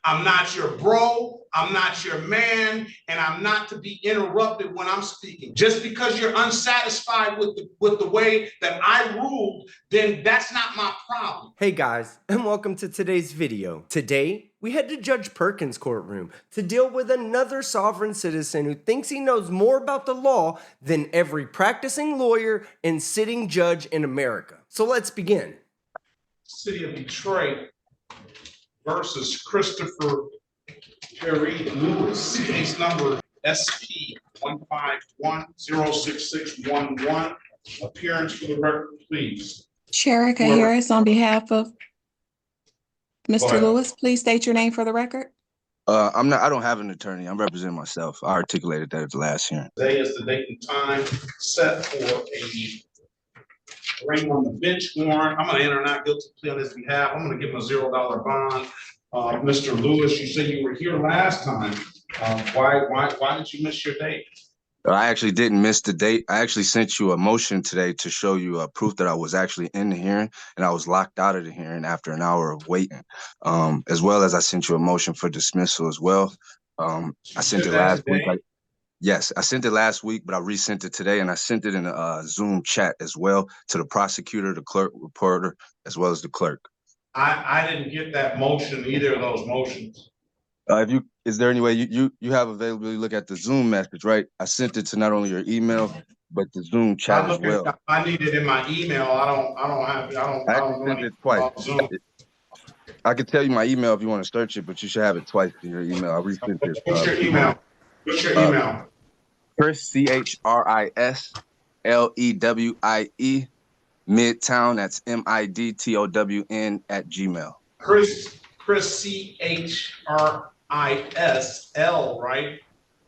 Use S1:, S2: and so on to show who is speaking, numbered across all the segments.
S1: I'm not your bro. I'm not your man, and I'm not to be interrupted when I'm speaking. Just because you're unsatisfied with the way that I ruled, then that's not my problem.
S2: Hey guys, and welcome to today's video. Today, we head to Judge Perkins' courtroom to deal with another sovereign citizen who thinks he knows more about the law than every practicing lawyer and sitting judge in America. So let's begin.
S1: City of Detroit versus Christopher Perry Lewis, case number SP 151-06611. Appearance for the record, please.
S3: Sherika Harris on behalf of Mr. Lewis, please state your name for the record.
S4: I don't have an attorney. I'm representing myself. I articulated that at the last hearing.
S1: Today is the date and time set for a hearing on the bench warrant. I'm going to enter not guilty plea on his behalf. I'm going to give him a $0 bond. Mr. Lewis, you said you were here last time. Why did you miss your date?
S4: I actually didn't miss the date. I actually sent you a motion today to show you proof that I was actually in the hearing, and I was locked out of the hearing after an hour of waiting. As well as I sent you a motion for dismissal as well. I sent it last week. Yes, I sent it last week, but I resent it today, and I sent it in a Zoom chat as well to the prosecutor, the clerk, reporter, as well as the clerk.
S1: I didn't get that motion, either of those motions.
S4: Is there any way you have availability to look at the Zoom message, right? I sent it to not only your email, but the Zoom chat as well.
S1: I need it in my email. I don't
S4: sent it twice. I could tell you my email if you want to search it, but you should have it twice in your email. I resent it.
S1: What's your email? What's your email?
S4: Chris, CHRISLEWIE, Midtown, that's MIDTOWN @gmail.
S1: Chris CHRISL, right?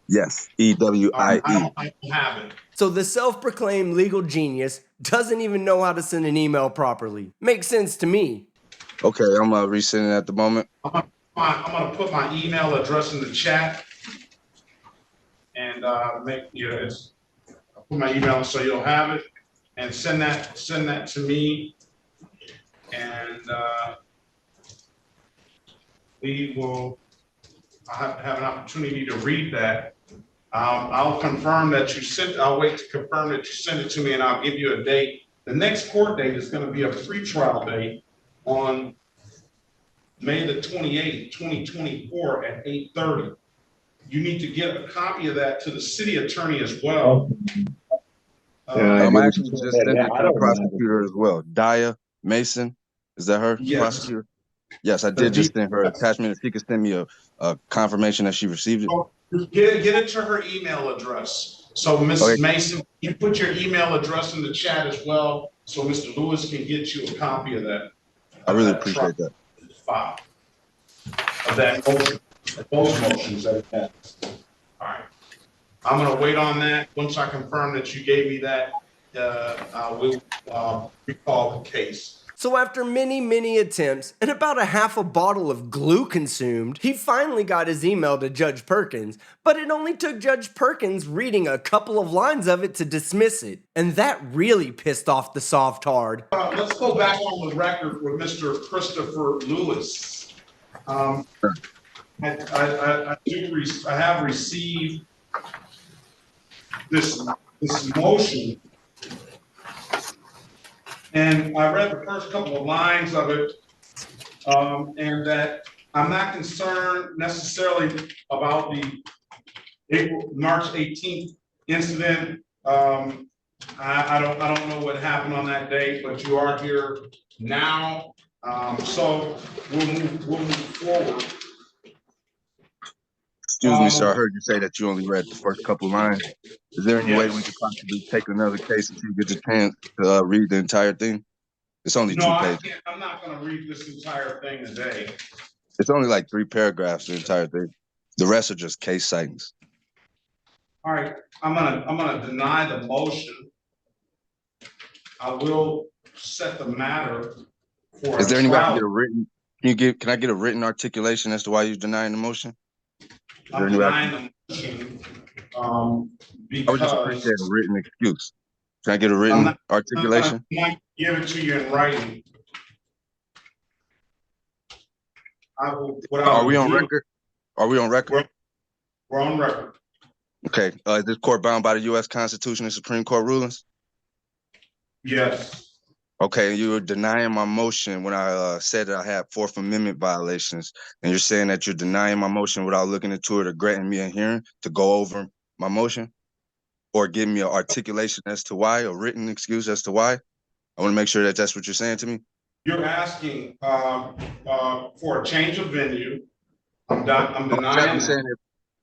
S4: Yes, EWIE.
S1: I don't have it.
S2: So the self-proclaimed legal genius doesn't even know how to send an email properly. Makes sense to me.
S4: Okay, I'm resending it at the moment.
S1: I'm gonna put my email address in the chat, and I'll put my email so you'll have it, and send that to me, and we will have an opportunity to read that. I'll confirm that you sent. I'll wait to confirm that you send it to me, and I'll give you a date. The next court date is going to be a pretrial date on May the 28th, 2024 at 8:30. You need to get a copy of that to the city attorney as well.
S4: I actually just sent it to the prosecutor as well. Daya Mason, is that her?
S1: Yes.
S4: Prosecutor? Yes, I did just send her attachment. If she could send me a confirmation that she received it.
S1: Get it to her email address. So Mrs. Mason, you put your email address in the chat as well, so Mr. Lewis can get you a copy of that.
S4: I really appreciate that.
S1: File of that motion, those motions that it has. All right. I'm going to wait on that. Once I confirm that you gave me that, I will recall the case.
S2: So after many attempts and about a half a bottle of glue consumed, he finally got his email to Judge Perkins, but it only took Judge Perkins reading a couple of lines of it to dismiss it. And that really pissed off the soft-hard.
S1: Let's go back on the record with Mr. Christopher Lewis. I have received this motion, and I read the first couple of lines of it, and that I'm not concerned necessarily about the March 18th incident. I don't know what happened on that day, but you are here now, so we'll move forward.
S4: Excuse me, sir. I heard you say that you only read the first couple lines. Is there any way we could possibly take another case if you get the chance to read the entire thing? It's only 2 pages.
S1: I'm not going to read this entire thing today.
S4: It's only like 3 paragraphs, the entire thing. The rest are just case sightings.
S1: All right, I'm gonna deny the motion. I will set the matter for.
S4: Is there any way I can get a written? Can I get a written articulation as to why you're denying the motion?
S1: I'm denying the motion because
S4: I would just appreciate a written excuse. Can I get a written articulation?
S1: I might give it to you in writing. what I
S4: Are we
S1: will
S4: on
S1: do,
S4: record? Are we on record?
S1: we're on record.
S4: Okay. Is this court bound by the U.S. Constitution and Supreme Court rulings?
S1: Yes.
S4: Okay, you were denying my motion when I said that I had Fourth Amendment violations, and you're saying that you're denying my motion without looking into it or granting me a hearing to go over my motion, or give me an articulation as to why, a written excuse as to why. I want to make sure that that's what you're saying to me.
S1: You're asking for a change of venue. I'm denying
S4: I'm
S1: that.
S4: saying that.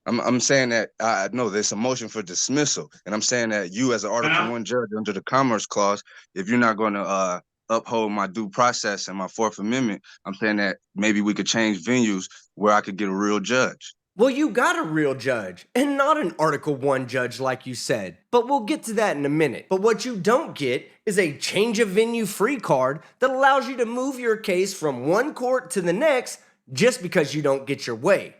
S4: I'm saying that I know there's a motion for dismissal, and I'm saying that you, as an Article I judge under the Commerce Clause, if you're not going to uphold my due process and my Fourth Amendment, I'm saying that maybe we could change venues where I could get a real judge.
S2: Well, you got a real judge, and not an Article I judge like you said. But we'll get to that in a minute. But what you don't get is a change of venue free card that allows you to move your case from one court to the next just because you don't get your way.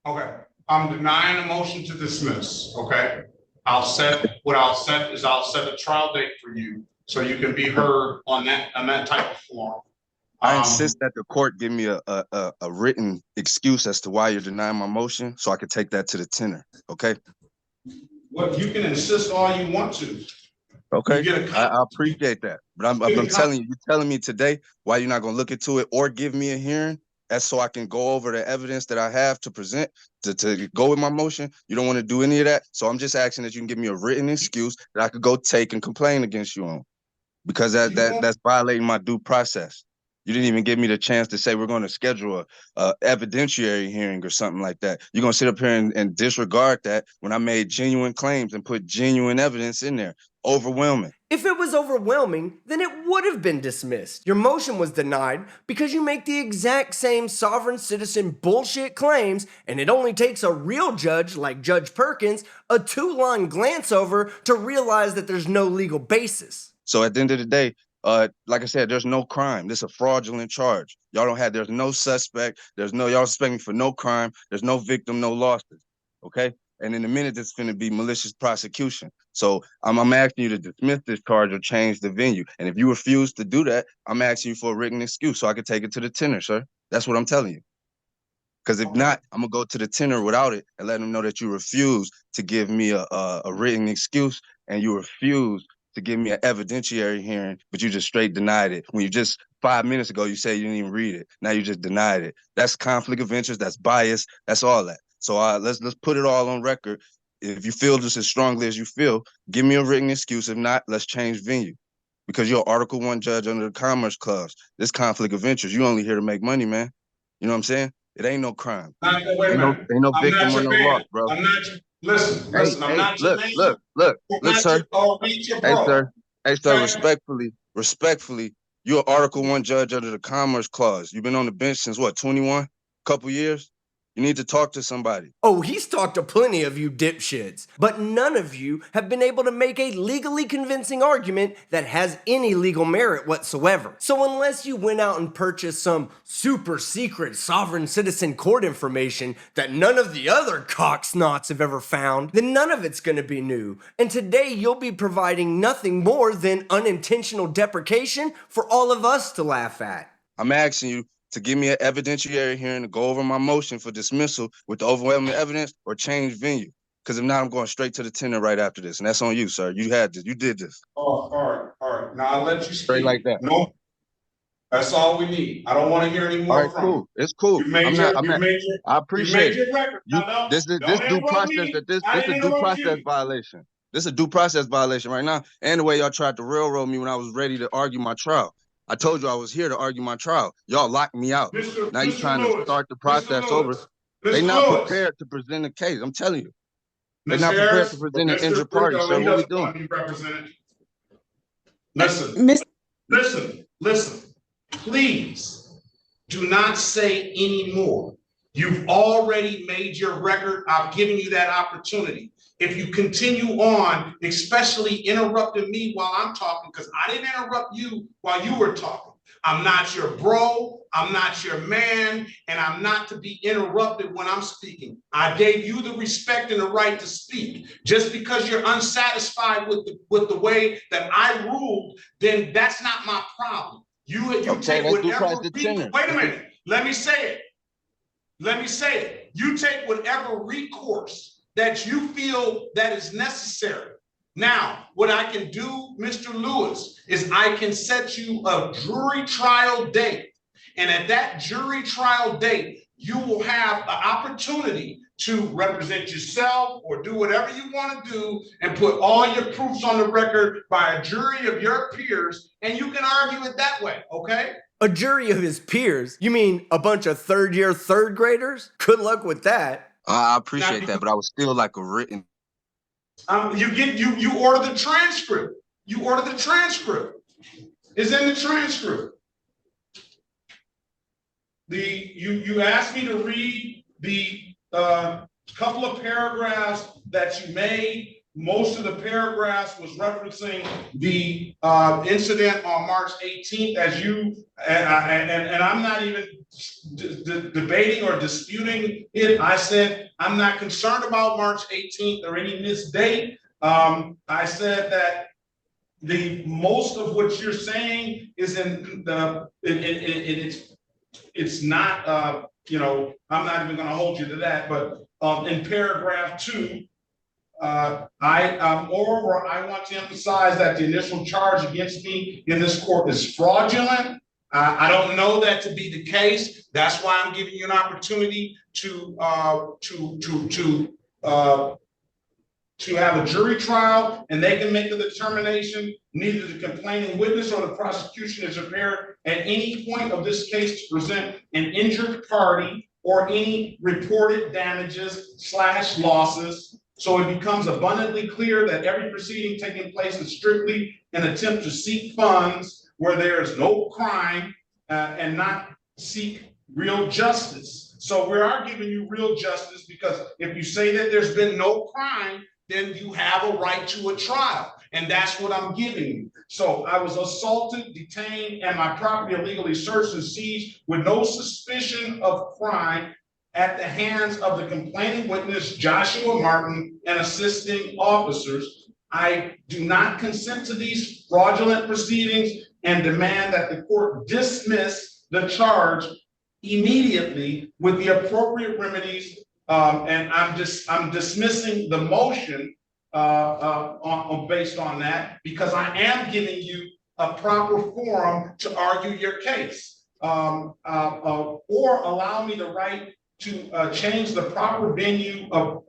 S1: Okay, I'm denying a motion to dismiss, okay? I'll set a trial date for you so you can be heard on that type of forum.
S4: I insist that the court give me a written excuse as to why you're denying my motion so I could take that to the tenor, okay?
S1: Well, you can insist all you want to.
S4: Okay, I appreciate that. But I'm telling you, you're telling me today why you're not going to look into it or give me a hearing. That's so I can go over the evidence that I have to present to go with my motion. You don't want to do any of that. So I'm just asking that you can give me a written excuse that I could go take and complain against you on, because that's violating my due process. You didn't even give me the chance to say we're going to schedule a evidentiary hearing or something like that. You're going to sit up here and disregard that when I made genuine claims and put genuine evidence in there. Overwhelming.
S2: If it was overwhelming, then it would have been dismissed. Your motion was denied because you make the exact same sovereign citizen bullshit claims, and it only takes a real judge like Judge Perkins a 2-line glance over to realize that there's no legal basis.
S4: So at the end of the day, like I said, there's no crime. This is a fraudulent charge. There's no suspect. Y'all suspect me for no crime. There's no victim, no losses. Okay? And in a minute, it's going to be malicious prosecution. So I'm asking you to dismiss this charge or change the venue. And if you refuse to do that, I'm asking you for a written excuse so I can take it to the tenor, sir. That's what I'm telling you. Because if not, I'm going to go to the tenor without it and let them know that you refuse to give me a written excuse, and you refuse to give me an evidentiary hearing, but you just straight denied it. When you just 5 minutes ago, you said you didn't even read it. Now you just denied it. That's conflict of interest. That's bias. That's all that. So let's put it all on record. If you feel just as strongly as you feel, give me a written excuse. If not, let's change venue. Because you're an Article I judge under the Commerce Clause. This conflict of interest, you only here to make money, man. You know what I'm saying? It ain't no crime.
S1: Wait a minute.
S4: Ain't no victim or no loss, bro.
S1: I'm not your, listen, I'm not your man.
S4: Look, sir. Hey, sir, respectfully, you're an Article I judge under the Commerce Clause. You've been on the bench since what, 21? Couple years? You need to talk to somebody.
S2: Oh, he's talked to plenty of you dipshits, but none of you have been able to make a legally convincing argument that has any legal merit whatsoever. So unless you went out and purchased some super secret sovereign citizen court information that none of the other cocksnots have ever found, then none of it's gonna be new. And today you'll be providing nothing more than unintentional deprecation for all of us to laugh at.
S4: I'm asking you to give me an evidentiary hearing to go over my motion for dismissal with the overwhelming evidence, or change venue. Because if not, I'm going straight to the tenor right after this. And that's on you, sir. You had this. You did this.
S1: Oh, all right. Now I'll let you speak.
S4: Straight like that.
S1: No, that's all we need. I don't want to hear any more from
S4: cool.
S1: you.
S4: It's cool. I appreciate it. This is due process violation. This is a due process violation right now. And the way y'all tried to railroad me when I was ready to argue my trial. I told you I was here to argue my trial. Y'all locked me out. Now you're trying to start the process over. They're not prepared to present a case. I'm telling you. They're not prepared to present an injured party, sir. What are we doing?
S1: Listen. Please do not say any more. You've already made your record. I've given you that opportunity. If you continue on, especially interrupting me while I'm talking, because I didn't interrupt you while you were talking. I'm not your bro, I'm not your man, and I'm not to be interrupted when I'm speaking. I gave you the respect and the right to speak. Just because you're unsatisfied with the way that I ruled, then that's not my problem. You take whatever. Wait a minute. Let me say it. Let me say it. You take whatever recourse that you feel that is necessary. Now, what I can do, Mr. Lewis, is I can set you a jury trial date. And at that jury trial date, you will have an opportunity to represent yourself or do whatever you want to do and put all your proofs on the record by a jury of your peers, and you can argue it that way, okay?
S2: A jury of his peers? You mean a bunch of third-year third graders? Good luck with that.
S4: I appreciate that, but I was still like a written.
S1: You order the transcript. You order the transcript. It's in the transcript. You asked me to read the couple of paragraphs that you made. Most of the paragraphs was referencing the incident on March 18th, as you and I'm not even debating or disputing it. I said I'm not concerned about March 18th or any missed date. I said that the most of what you're saying is in the it's not you know, I'm not even going to hold you to that, but in paragraph 2. Moreover, I want to emphasize that the initial charge against me in this court is fraudulent. I don't know that to be the case. That's why I'm giving you an opportunity to have a jury trial, and they can make the determination. Neither the complaining witness or the prosecution is prepared at any point of this case to present an injured party or any reported damages / losses. So it becomes abundantly clear that every proceeding taking place is strictly an attempt to seek funds where there is no crime and not seek real justice. So we are giving you real justice, because if you say that there's been no crime, then you have a right to a trial. And that's what I'm giving you. So I was assaulted, detained, and my property illegally searched and seized with no suspicion of crime at the hands of the complaining witness, Joshua Martin, and assisting officers. I do not consent to these fraudulent proceedings and demand that the court dismiss the charge immediately with the appropriate remedies. And I'm dismissing the motion based on that, because I am giving you a proper forum to argue your case, or allow me the right to change the proper venue of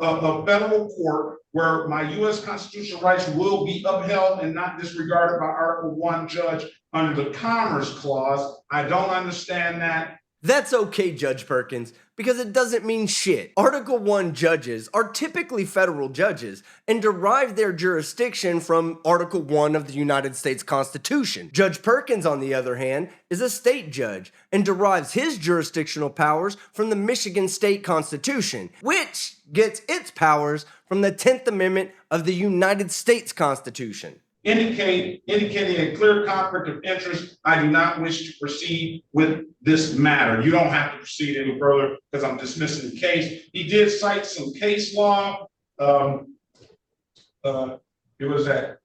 S1: federal court where my U.S. constitutional rights will be upheld and not disregarded by Article 1 judge under the Commerce Clause. I don't understand that.
S2: That's okay, Judge Perkins, because it doesn't mean shit. Article 1 judges are typically federal judges and derive their jurisdiction from Article 1 of the United States Constitution. Judge Perkins, on the other hand, is a state judge and derives his jurisdictional powers from the Michigan State Constitution, which gets its powers from the 10th Amendment of the United States Constitution.
S1: Indicating a clear conflict of interest, I do not wish to proceed with this matter. You don't have to proceed any further because I'm dismissing the case. He did cite some case law. It was at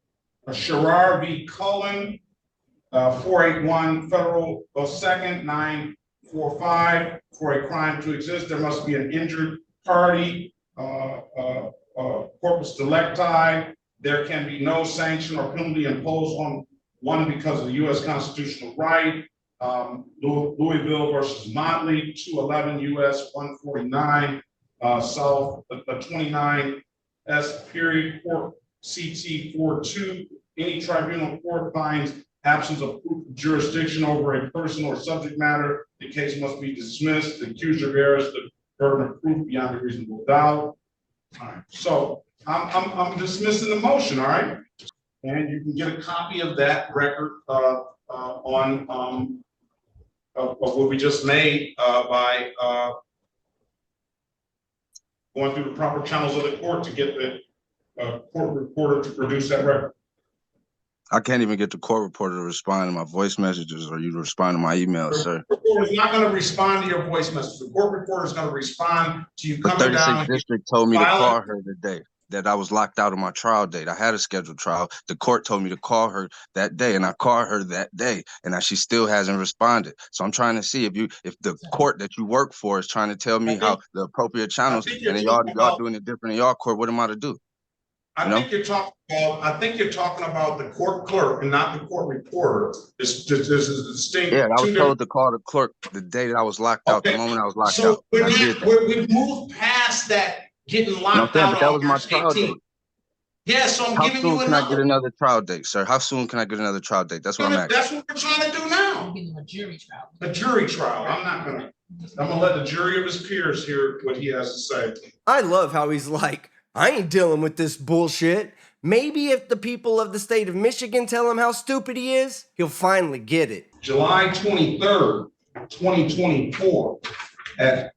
S1: Sherrar v. Cullen, 481 Federal 2nd 945. For a crime to exist, there must be an injured party, corpus delicti. There can be no sanction or penalty imposed on one because of the U.S. constitutional right. Louisville versus Motley, 211 U.S. 149, South 29 S period court CT 42. Any tribunal court finds absence of proof of jurisdiction over a person or subject matter, the case must be dismissed. The accuser bears the burden of proof beyond a reasonable doubt. All right, so I'm dismissing the motion, all right? And you can get a copy of that record on of what we just made by going through the proper channels of the court to get the court reporter to produce that record.
S4: I can't even get the court reporter to respond to my voice messages or you to respond to my emails, sir.
S1: The court is not going to respond to your voice message. The court reporter is going to respond to you coming down.
S4: The 36th district told me to call her today. that I was locked out of my trial date. I had a scheduled trial. The court told me to call her that day, and I called her that day, and she still hasn't responded. So I'm trying to see if the court that you work for is trying to tell me how the appropriate channels,
S1: think
S4: and
S1: you're
S4: then
S1: talking
S4: y'all
S1: about-
S4: doing it different in y'all court. What am I to do?
S1: I think you're talking about the court clerk and not the court reporter. This is a distinct.
S4: Yeah, I was
S1: two
S4: told to call the clerk the day that I was locked out, the moment I was locked
S1: So
S4: out. And I did that.
S1: we've moved past that getting
S4: You know
S1: locked
S4: what I'm saying?
S1: out
S4: But that
S1: on
S4: was my
S1: March
S4: trial
S1: 18th.
S4: date.
S1: Yeah, so I'm
S4: How
S1: giving you
S4: soon can I get
S1: another.
S4: another trial date, sir? How soon can I get another trial date? That's what I'm asking.
S1: That's what we're trying to do now.
S5: A jury trial.
S1: A jury trial. I'm gonna let the jury of his peers hear what he has to say.
S2: I love how he's like, I ain't dealing with this bullshit. Maybe if the people of the state of Michigan tell him how stupid he is, he'll finally get it.
S1: July 23rd, 2024 at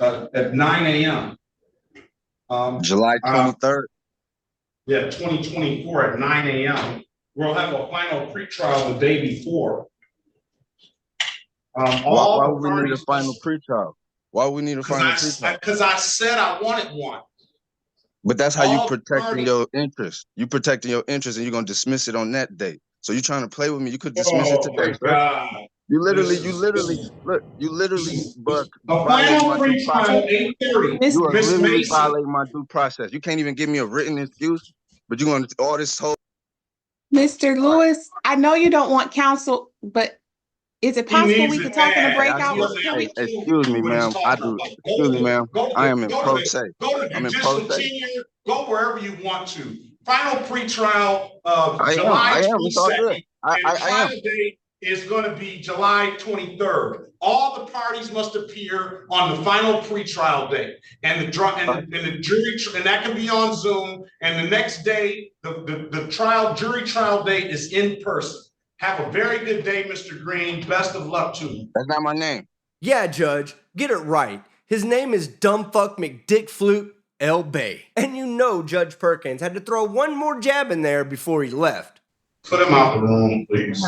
S1: 9 a.m.
S4: July 23rd?
S1: Yeah, 2024 at 9 a.m. We'll have a final pretrial the day before.
S4: Why would we need a final pretrial? Why would we need a final pretrial?
S1: Because I said I wanted one.
S4: But that's how you
S1: all
S4: protecting
S1: parties-
S4: your interest. You protecting your interest, and you're gonna dismiss it on that date. So you're trying to play with me. You could dismiss it
S1: Oh
S4: today,
S1: my
S4: sir.
S1: God.
S4: You literally,
S1: A
S4: violating
S1: final
S4: my due process.
S1: pretrial 8:30.
S3: Miss-
S4: You are
S1: Miss
S4: literally
S1: Mason.
S4: violating my due process. You can't even give me a written excuse, but you're gonna all this whole.
S3: Mr. Lewis, I know you don't want counsel, but is it possible we could talk in a breakout?
S4: Hey, excuse me, ma'am. Excuse me, ma'am. I am in pro se.
S1: Go to
S4: I'm in
S1: judicial
S4: pro se.
S1: tenure, go wherever you want to. Final pretrial of
S4: I am.
S1: July
S4: It's all good.
S1: 22nd. And trial date is going to be July 23rd. All the parties must appear on the final pretrial date, and the jury, and that can be on Zoom. And the next day, the jury trial date is in person. Have a very good day, Mr. Green. Best of luck to you.
S4: That's not my name.
S2: Yeah, Judge, get it right. His name is Dumbfuck McDickflute L. Bay. And you know Judge Perkins had to throw one more jab in there before he left.
S1: Put him out the room, please.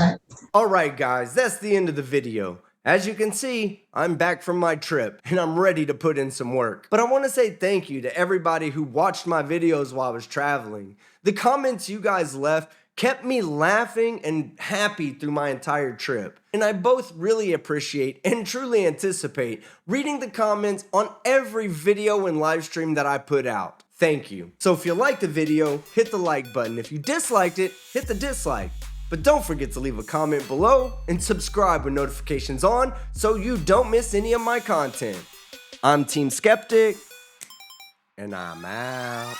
S2: Alright guys, that's the end of the video. As you can see, I'm back from my trip and I'm ready to put in some work. But I want to say thank you to everybody who watched my videos while I was traveling. The comments you guys left kept me laughing and happy through my entire trip. And I both really appreciate and truly anticipate reading the comments on every video and live stream that I put out. Thank you. So if you liked the video, hit the like button. If you disliked it, hit the dislike. But don't forget to leave a comment below and subscribe with notifications on so you don't miss any of my content. I'm Team Skeptic, and I'm out.